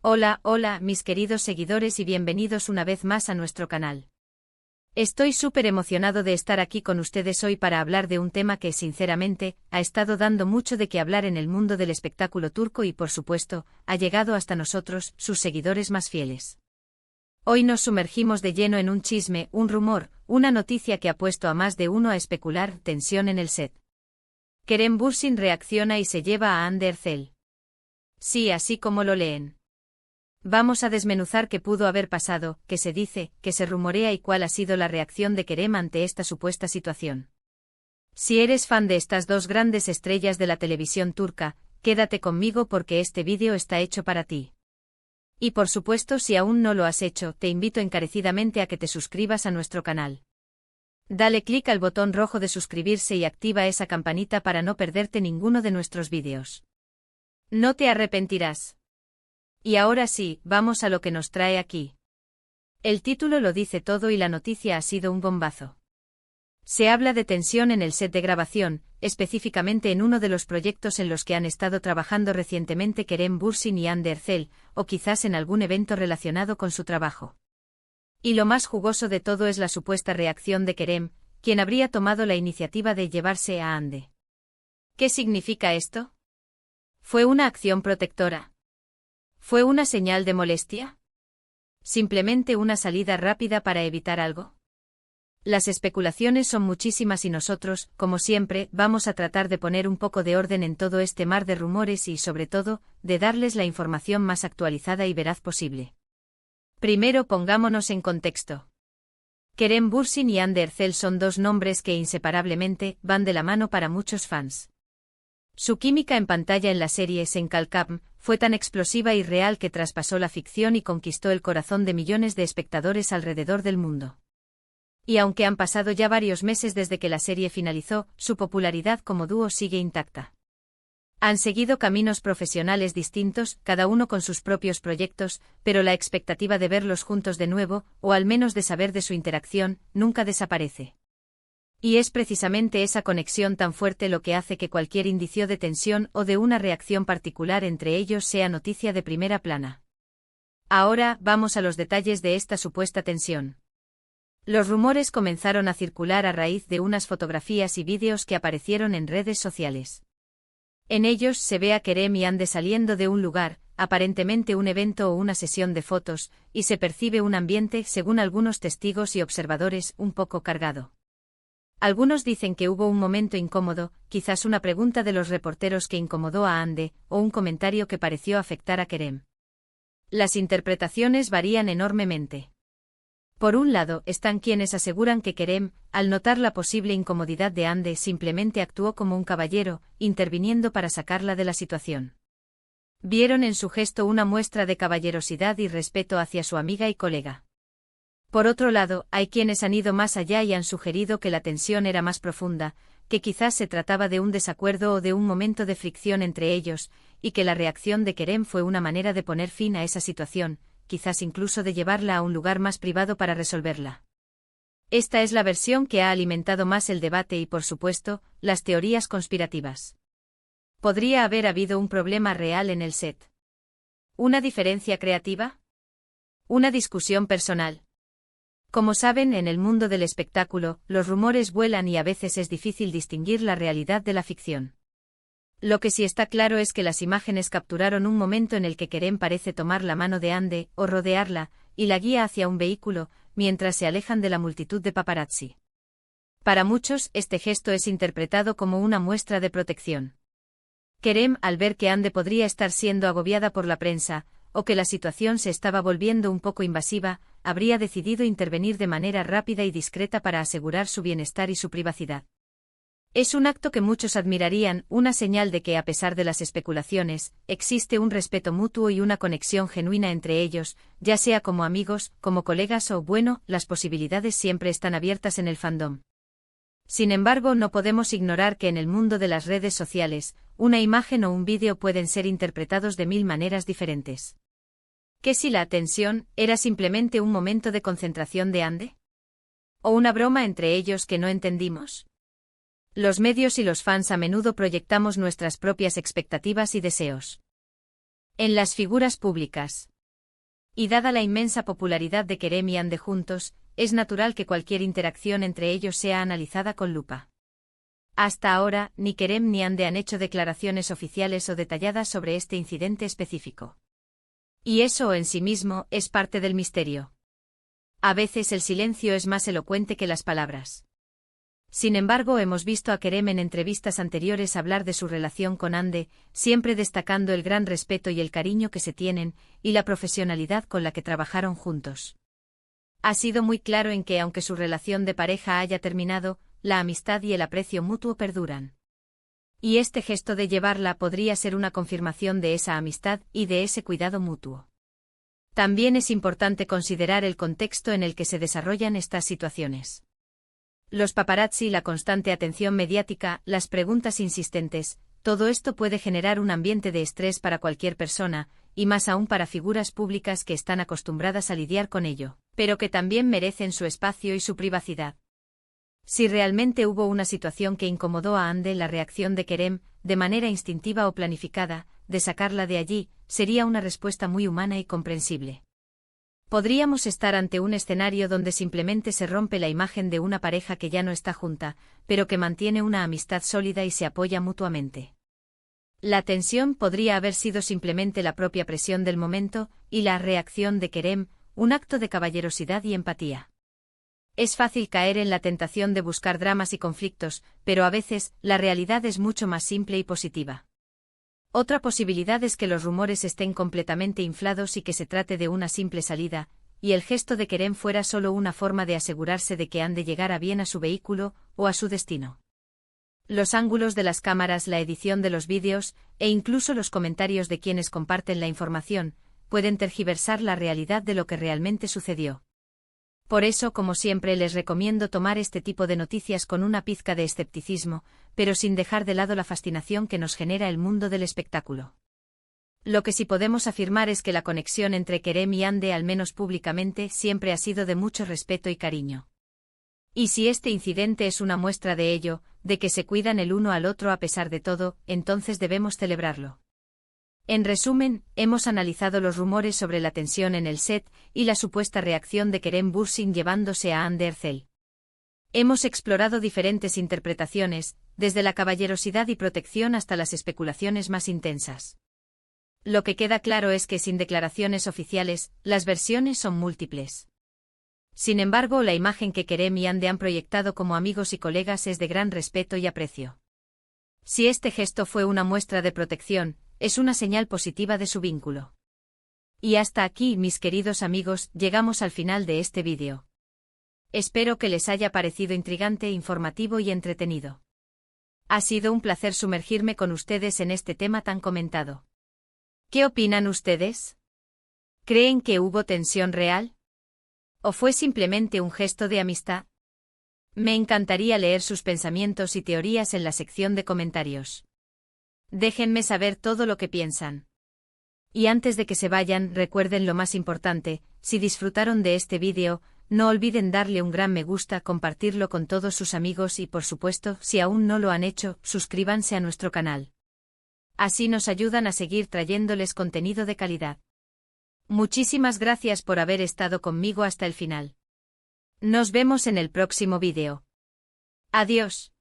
Hola, hola, mis queridos seguidores y bienvenidos una vez más a nuestro canal. Estoy súper emocionado de estar aquí con ustedes hoy para hablar de un tema que, sinceramente, ha estado dando mucho de qué hablar en el mundo del espectáculo turco y, por supuesto, ha llegado hasta nosotros, sus seguidores más fieles. Hoy nos sumergimos de lleno en un chisme, un rumor, una noticia que ha puesto a más de uno a especular, tensión en el set. Kerem Bürsin reacciona y se lleva a Hande Erçel. Sí, así como lo leen. Vamos a desmenuzar qué pudo haber pasado, qué se dice, qué se rumorea y cuál ha sido la reacción de Kerem ante esta supuesta situación. Si eres fan de estas dos grandes estrellas de la televisión turca, quédate conmigo porque este vídeo está hecho para ti. Y por supuesto, si aún no lo has hecho, te invito encarecidamente a que te suscribas a nuestro canal. Dale clic al botón rojo de suscribirse y activa esa campanita para no perderte ninguno de nuestros vídeos. No te arrepentirás. Y ahora sí, vamos a lo que nos trae aquí. El título lo dice todo y la noticia ha sido un bombazo. Se habla de tensión en el set de grabación, específicamente en uno de los proyectos en los que han estado trabajando recientemente Kerem Bürsin y Hande Erçel, o quizás en algún evento relacionado con su trabajo. Y lo más jugoso de todo es la supuesta reacción de Kerem, quien habría tomado la iniciativa de llevarse a Hande. ¿Qué significa esto? ¿Fue una acción protectora? ¿Fue una señal de molestia? ¿Simplemente una salida rápida para evitar algo? Las especulaciones son muchísimas y nosotros, como siempre, vamos a tratar de poner un poco de orden en todo este mar de rumores y, sobre todo, de darles la información más actualizada y veraz posible. Primero pongámonos en contexto. Kerem Bürsin y Hande Erçel son dos nombres que inseparablemente van de la mano para muchos fans. Su química en pantalla en la serie Senkalkam fue tan explosiva y real que traspasó la ficción y conquistó el corazón de millones de espectadores alrededor del mundo. Y aunque han pasado ya varios meses desde que la serie finalizó, su popularidad como dúo sigue intacta. Han seguido caminos profesionales distintos, cada uno con sus propios proyectos, pero la expectativa de verlos juntos de nuevo, o al menos de saber de su interacción, nunca desaparece. Y es precisamente esa conexión tan fuerte lo que hace que cualquier indicio de tensión o de una reacción particular entre ellos sea noticia de primera plana. Ahora, vamos a los detalles de esta supuesta tensión. Los rumores comenzaron a circular a raíz de unas fotografías y vídeos que aparecieron en redes sociales. En ellos se ve a Kerem y Hande saliendo de un lugar, aparentemente un evento o una sesión de fotos, y se percibe un ambiente, según algunos testigos y observadores, un poco cargado. Algunos dicen que hubo un momento incómodo, quizás una pregunta de los reporteros que incomodó a Hande, o un comentario que pareció afectar a Kerem. Las interpretaciones varían enormemente. Por un lado, están quienes aseguran que Kerem, al notar la posible incomodidad de Hande, simplemente actuó como un caballero, interviniendo para sacarla de la situación. Vieron en su gesto una muestra de caballerosidad y respeto hacia su amiga y colega. Por otro lado, hay quienes han ido más allá y han sugerido que la tensión era más profunda, que quizás se trataba de un desacuerdo o de un momento de fricción entre ellos, y que la reacción de Kerem fue una manera de poner fin a esa situación, quizás incluso de llevarla a un lugar más privado para resolverla. Esta es la versión que ha alimentado más el debate y, por supuesto, las teorías conspirativas. ¿Podría haber habido un problema real en el set? ¿Una diferencia creativa? ¿Una discusión personal? Como saben, en el mundo del espectáculo, los rumores vuelan y a veces es difícil distinguir la realidad de la ficción. Lo que sí está claro es que las imágenes capturaron un momento en el que Kerem parece tomar la mano de Hande, o rodearla, y la guía hacia un vehículo, mientras se alejan de la multitud de paparazzi. Para muchos, este gesto es interpretado como una muestra de protección. Kerem, al ver que Hande podría estar siendo agobiada por la prensa, o que la situación se estaba volviendo un poco invasiva, habría decidido intervenir de manera rápida y discreta para asegurar su bienestar y su privacidad. Es un acto que muchos admirarían, una señal de que, a pesar de las especulaciones, existe un respeto mutuo y una conexión genuina entre ellos, ya sea como amigos, como colegas o, bueno, las posibilidades siempre están abiertas en el fandom. Sin embargo, no podemos ignorar que en el mundo de las redes sociales, una imagen o un vídeo pueden ser interpretados de mil maneras diferentes. ¿Qué si la tensión era simplemente un momento de concentración de Hande? ¿O una broma entre ellos que no entendimos? Los medios y los fans a menudo proyectamos nuestras propias expectativas y deseos. en las figuras públicas. Y dada la inmensa popularidad de Kerem y Hande juntos, es natural que cualquier interacción entre ellos sea analizada con lupa. Hasta ahora, ni Kerem ni Hande han hecho declaraciones oficiales o detalladas sobre este incidente específico. Y eso en sí mismo es parte del misterio. A veces el silencio es más elocuente que las palabras. Sin embargo, hemos visto a Kerem en entrevistas anteriores hablar de su relación con Hande, siempre destacando el gran respeto y el cariño que se tienen, y la profesionalidad con la que trabajaron juntos. Ha sido muy claro en que, aunque su relación de pareja haya terminado, la amistad y el aprecio mutuo perduran. Y este gesto de llevarla podría ser una confirmación de esa amistad y de ese cuidado mutuo. También es importante considerar el contexto en el que se desarrollan estas situaciones. Los paparazzi, la constante atención mediática, las preguntas insistentes, todo esto puede generar un ambiente de estrés para cualquier persona, y más aún para figuras públicas que están acostumbradas a lidiar con ello, pero que también merecen su espacio y su privacidad. Si realmente hubo una situación que incomodó a Hande, la reacción de Kerem, de manera instintiva o planificada, de sacarla de allí, sería una respuesta muy humana y comprensible. Podríamos estar ante un escenario donde simplemente se rompe la imagen de una pareja que ya no está junta, pero que mantiene una amistad sólida y se apoya mutuamente. La tensión podría haber sido simplemente la propia presión del momento, y la reacción de Kerem, un acto de caballerosidad y empatía. Es fácil caer en la tentación de buscar dramas y conflictos, pero a veces, la realidad es mucho más simple y positiva. Otra posibilidad es que los rumores estén completamente inflados y que se trate de una simple salida, y el gesto de Kerem fuera solo una forma de asegurarse de que Hande llegara bien a su vehículo, o a su destino. Los ángulos de las cámaras, la edición de los vídeos, e incluso los comentarios de quienes comparten la información, pueden tergiversar la realidad de lo que realmente sucedió. Por eso, como siempre, les recomiendo tomar este tipo de noticias con una pizca de escepticismo, pero sin dejar de lado la fascinación que nos genera el mundo del espectáculo. Lo que sí podemos afirmar es que la conexión entre Kerem y Hande, al menos públicamente, siempre ha sido de mucho respeto y cariño. Y si este incidente es una muestra de ello, de que se cuidan el uno al otro a pesar de todo, entonces debemos celebrarlo. En resumen, hemos analizado los rumores sobre la tensión en el set y la supuesta reacción de Kerem Bürsin llevándose a Hande Erçel. Hemos explorado diferentes interpretaciones, desde la caballerosidad y protección hasta las especulaciones más intensas. Lo que queda claro es que sin declaraciones oficiales, las versiones son múltiples. Sin embargo, la imagen que Kerem y Hande han proyectado como amigos y colegas es de gran respeto y aprecio. Si este gesto fue una muestra de protección, es una señal positiva de su vínculo. Y hasta aquí, mis queridos amigos, llegamos al final de este vídeo. Espero que les haya parecido intrigante, informativo y entretenido. Ha sido un placer sumergirme con ustedes en este tema tan comentado. ¿Qué opinan ustedes? ¿Creen que hubo tensión real? ¿O fue simplemente un gesto de amistad? Me encantaría leer sus pensamientos y teorías en la sección de comentarios. Déjenme saber todo lo que piensan. Y antes de que se vayan, recuerden lo más importante: si disfrutaron de este vídeo, no olviden darle un gran me gusta, compartirlo con todos sus amigos y, por supuesto, si aún no lo han hecho, suscríbanse a nuestro canal. Así nos ayudan a seguir trayéndoles contenido de calidad. Muchísimas gracias por haber estado conmigo hasta el final. Nos vemos en el próximo vídeo. Adiós.